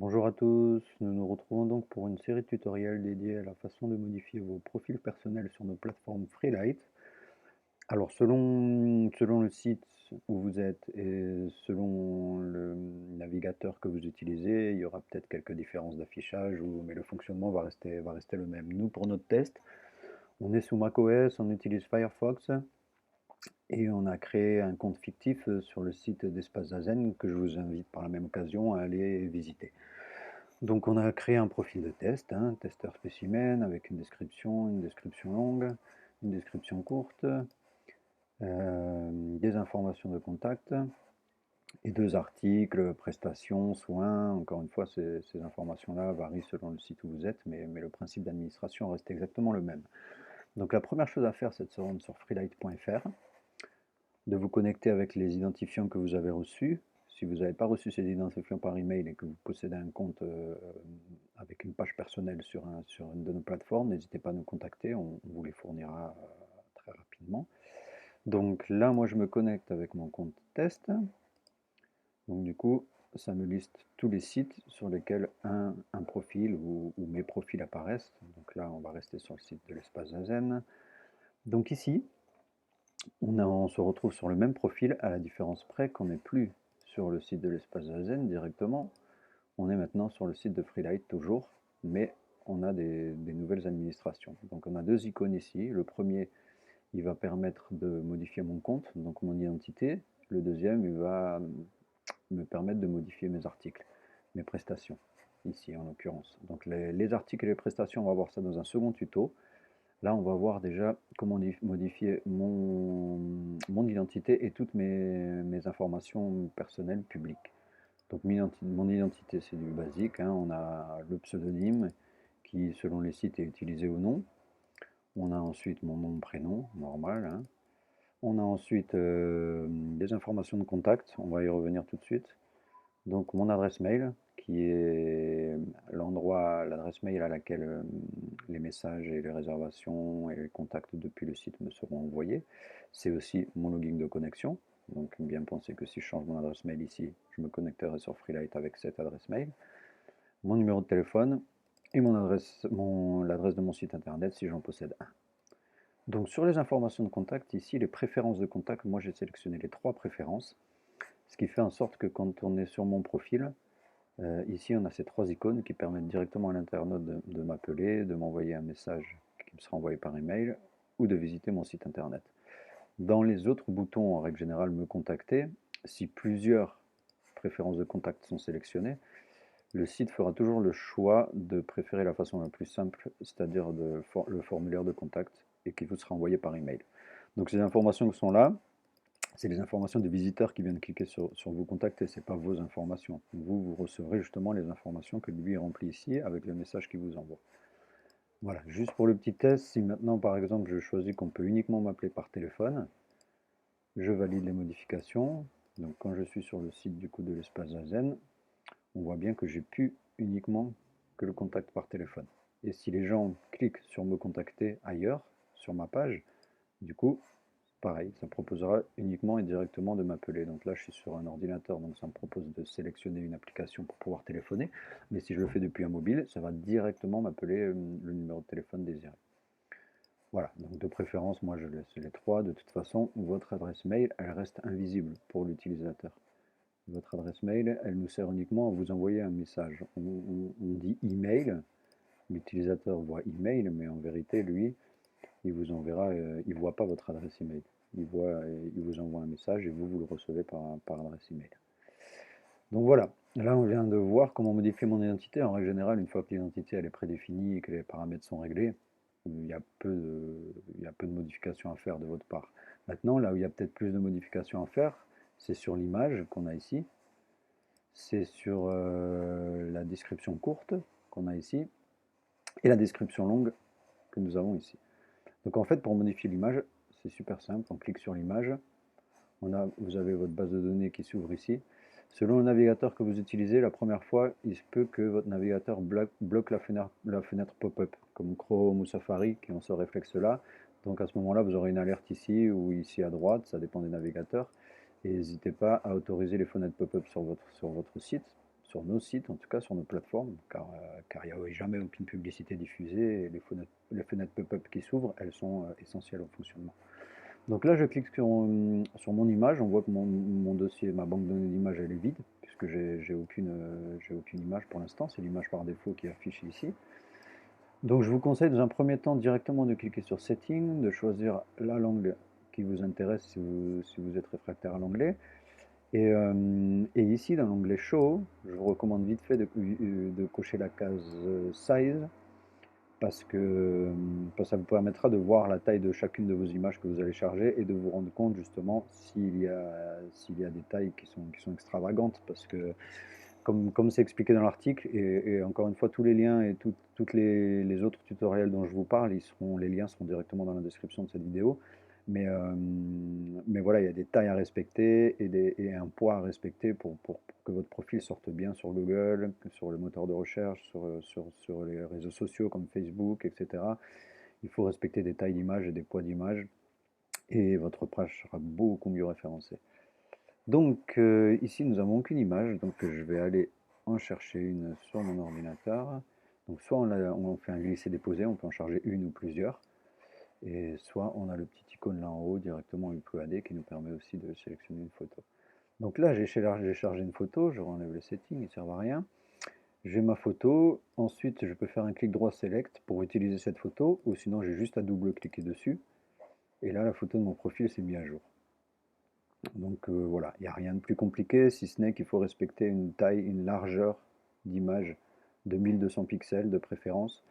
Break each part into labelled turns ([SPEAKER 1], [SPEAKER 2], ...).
[SPEAKER 1] Bonjour à tous, nous nous retrouvons donc pour une série de tutoriels dédiée à la façon de modifier vos profils personnels sur nos plateformes Freelite. Alors selon le site où vous êtes et selon le navigateur que vous utilisez, il y aura peut-être quelques différences d'affichage, mais le fonctionnement va rester le même. Nous, pour notre test, on est sous macOS, on utilise Firefox et on a créé un compte fictif sur le site d'Espace Zazen que je vous invite par la même occasion à aller visiter. Donc on a créé un profil de test, testeur spécimen, avec une description longue, une description courte, des informations de contact et deux articles, prestations, soins. Encore une fois, ces informations-là varient selon le site où vous êtes, mais le principe d'administration reste exactement le même. Donc la première chose à faire, c'est de se rendre sur freelite.fr, de vous connecter avec les identifiants que vous avez reçus. Si vous n'avez pas reçu ces identifiants par email et que vous possédez un compte avec une page personnelle sur une de nos plateformes, n'hésitez pas à nous contacter, on vous les fournira très rapidement. Donc là, moi, je me connecte avec mon compte test. Donc du coup, ça me liste tous les sites sur lesquels un profil ou mes profils apparaissent. Donc là, on va rester sur le site de l'espace Zazen. Donc ici, on se retrouve sur le même profil, à la différence près qu'on n'est plus sur le site de l'espace Zazen directement. On est maintenant sur le site de Freelite toujours, mais on a des nouvelles administrations. Donc on a deux icônes ici. Le premier, il va permettre de modifier mon compte, donc mon identité. Le deuxième, il va me permettre de modifier mes articles, mes prestations, ici en l'occurrence. Donc les articles et les prestations, on va voir ça dans un second tuto. Là, on va voir déjà comment modifier mon identité et toutes mes informations personnelles publiques. Donc mon identité, c'est du basique, on a le pseudonyme qui, selon les sites, est utilisé ou non. On a ensuite mon nom, prénom, normal. On a ensuite des informations de contact, on va y revenir tout de suite. Donc mon adresse mail, qui est l'adresse mail à laquelle les messages et les réservations et les contacts depuis le site me seront envoyés. C'est aussi mon login de connexion. Donc bien penser que si je change mon adresse mail ici, je me connecterai sur Freelite avec cette adresse mail. Mon numéro de téléphone et l'adresse de mon site internet si j'en possède un. Donc sur les informations de contact, ici les préférences de contact, moi j'ai sélectionné les trois préférences, ce qui fait en sorte que quand on est sur mon profil, ici on a ces trois icônes qui permettent directement à l'internaute de m'appeler, de m'envoyer un message qui me sera envoyé par email ou de visiter mon site internet. Dans les autres boutons, en règle générale, me contacter, si plusieurs préférences de contact sont sélectionnées, le site fera toujours le choix de préférer la façon la plus simple, c'est-à-dire le formulaire de contact et qui vous sera envoyé par email. Donc ces informations qui sont là, c'est les informations des visiteurs qui viennent cliquer sur vous contacter, ce n'est pas vos informations. Vous recevrez justement les informations que lui remplit ici avec le message qu'il vous envoie. Voilà, juste pour le petit test, si maintenant par exemple je choisis qu'on peut uniquement m'appeler par téléphone, je valide les modifications. Donc quand je suis sur le site du coup de l'espace Zazen, on voit bien que j'ai plus uniquement que le contact par téléphone. Et si les gens cliquent sur me contacter ailleurs, sur ma page, du coup, pareil, ça proposera uniquement et directement de m'appeler. Donc là, je suis sur un ordinateur, donc ça me propose de sélectionner une application pour pouvoir téléphoner. Mais si je le fais depuis un mobile, ça va directement m'appeler le numéro de téléphone désiré. Voilà, donc de préférence, moi je laisse les trois. De toute façon, votre adresse mail, elle reste invisible pour l'utilisateur. Votre adresse mail, elle nous sert uniquement à vous envoyer un message. On dit email, l'utilisateur voit email, mais en vérité, lui, il vous enverra, il ne voit pas votre adresse email. Il vous envoie un message et vous le recevez par adresse email. Donc voilà, là on vient de voir comment modifier mon identité. En règle générale, une fois que l'identité elle est prédéfinie et que les paramètres sont réglés, il y a peu de modifications à faire de votre part. Maintenant, là où il y a peut-être plus de modifications à faire, c'est sur l'image qu'on a ici, c'est sur la description courte qu'on a ici et la description longue que nous avons ici. Donc en fait, pour modifier l'image, c'est super simple. On clique sur l'image. Vous avez votre base de données qui s'ouvre ici. Selon le navigateur que vous utilisez, la première fois, il se peut que votre navigateur bloque la fenêtre pop-up, comme Chrome ou Safari, qui ont ce réflexe-là. Donc à ce moment-là, vous aurez une alerte ici ou ici à droite, ça dépend des navigateurs. Et n'hésitez pas à autoriser les fenêtres pop-up sur votre site, sur nos sites, en tout cas sur nos plateformes, car il n'y a jamais aucune publicité diffusée et les fenêtres pop-up qui s'ouvrent, elles sont essentielles au fonctionnement. Donc là, je clique sur mon image, on voit que mon dossier, ma banque de données d'images, elle est vide, puisque j'ai aucune image pour l'instant, c'est l'image par défaut qui est affichée ici. Donc je vous conseille dans un premier temps directement de cliquer sur Settings, de choisir la langue qui vous intéresse si vous êtes réfractaire à l'anglais. Et ici, dans l'onglet Show, je vous recommande vite fait de cocher la case Size, parce que ça vous permettra de voir la taille de chacune de vos images que vous allez charger et de vous rendre compte justement s'il y a des tailles qui sont extravagantes, parce que comme c'est expliqué dans l'article, et encore une fois, tous les liens et toutes les autres tutoriels dont je vous parle, les liens seront directement dans la description de cette vidéo. Mais voilà, il y a des tailles à respecter et un poids à respecter pour que votre profil sorte bien sur Google, sur le moteur de recherche, sur les réseaux sociaux comme Facebook, etc. Il faut respecter des tailles d'images et des poids d'images, et votre page sera beaucoup mieux référencée. Donc ici, nous n'avons aucune image, donc je vais aller en chercher une sur mon ordinateur. Donc soit on fait un glisser-déposer, on peut en charger une ou plusieurs. Et soit on a le petit icône là en haut directement uploader qui nous permet aussi de sélectionner une photo. Donc là, j'ai chargé une photo, je renlève les settings, ils ne servent à rien. J'ai ma photo, ensuite je peux faire un clic droit select pour utiliser cette photo, ou sinon j'ai juste à double-cliquer dessus. Et là, la photo de mon profil s'est mise à jour. Donc voilà, il n'y a rien de plus compliqué, si ce n'est qu'il faut respecter une taille, une largeur d'image de 1200 pixels de préférence.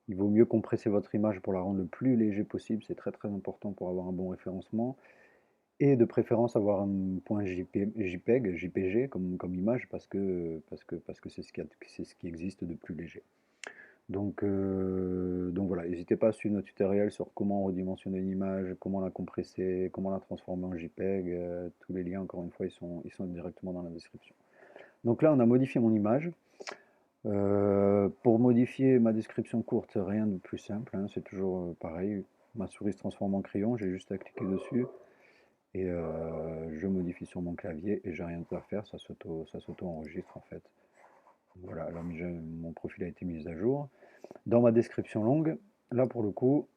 [SPEAKER 1] Il vaut mieux compresser votre image pour la rendre le plus léger possible, c'est très très important pour avoir un bon référencement. Et de préférence avoir un point JPEG, JPG comme image, parce que c'est ce qui existe de plus léger. Donc voilà, n'hésitez pas à suivre nos tutoriels sur comment redimensionner une image, comment la compresser, comment la transformer en JPEG. Tous les liens, encore une fois, ils sont directement dans la description. Donc là, on a modifié mon image. Pour modifier ma description courte, rien de plus simple, hein, c'est toujours pareil. Ma souris se transforme en crayon, j'ai juste à cliquer dessus et je modifie sur mon clavier et j'ai rien à faire, ça s'auto-enregistre en fait. Voilà, là mon profil a été mis à jour. Dans ma description longue, là pour le coup,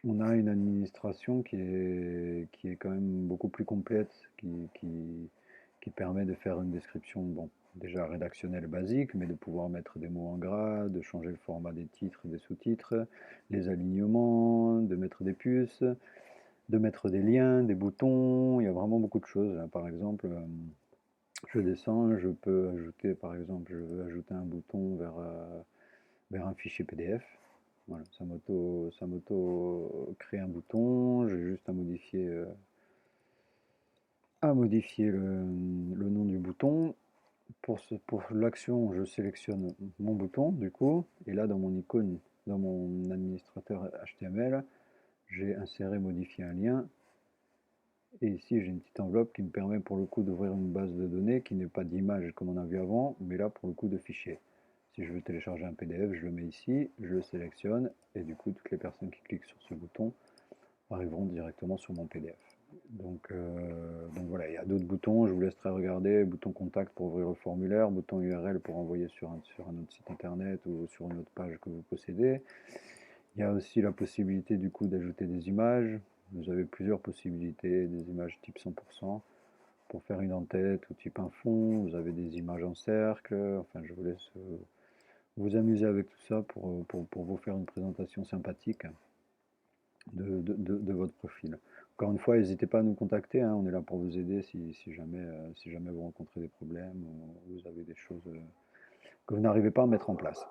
[SPEAKER 1] on a une administration qui est quand même beaucoup plus complète, qui permet de faire une description, bon, déjà rédactionnelle basique, mais de pouvoir mettre des mots en gras, de changer le format des titres et des sous-titres, les alignements, de mettre des puces, de mettre des liens, des boutons, il y a vraiment beaucoup de choses. Par exemple, je descends, je peux ajouter, par exemple, je veux ajouter un bouton vers un fichier PDF. Voilà, ça m'auto crée un bouton, j'ai juste à modifier le nom du bouton. Pour l'action, je sélectionne mon bouton du coup, et là dans mon icône, dans mon administrateur HTML, j'ai inséré modifier un lien, et ici j'ai une petite enveloppe qui me permet pour le coup d'ouvrir une base de données qui n'est pas d'image comme on a vu avant, mais là pour le coup de fichier. Si je veux télécharger un PDF, je le mets ici, je le sélectionne, et du coup toutes les personnes qui cliquent sur ce bouton arriveront directement sur mon PDF. Donc voilà, il y a d'autres boutons, je vous laisserai regarder, bouton contact pour ouvrir le formulaire, bouton URL pour envoyer sur un autre site internet ou sur une autre page que vous possédez. Il y a aussi la possibilité du coup d'ajouter des images. Vous avez plusieurs possibilités, des images type 100% pour faire une en-tête ou type un fond, vous avez des images en cercle, enfin je vous laisse vous amuser avec tout ça pour vous faire une présentation sympathique de votre profil. Encore une fois, n'hésitez pas à nous contacter, hein, on est là pour vous aider si jamais vous rencontrez des problèmes ou vous avez des choses que vous n'arrivez pas à mettre en place.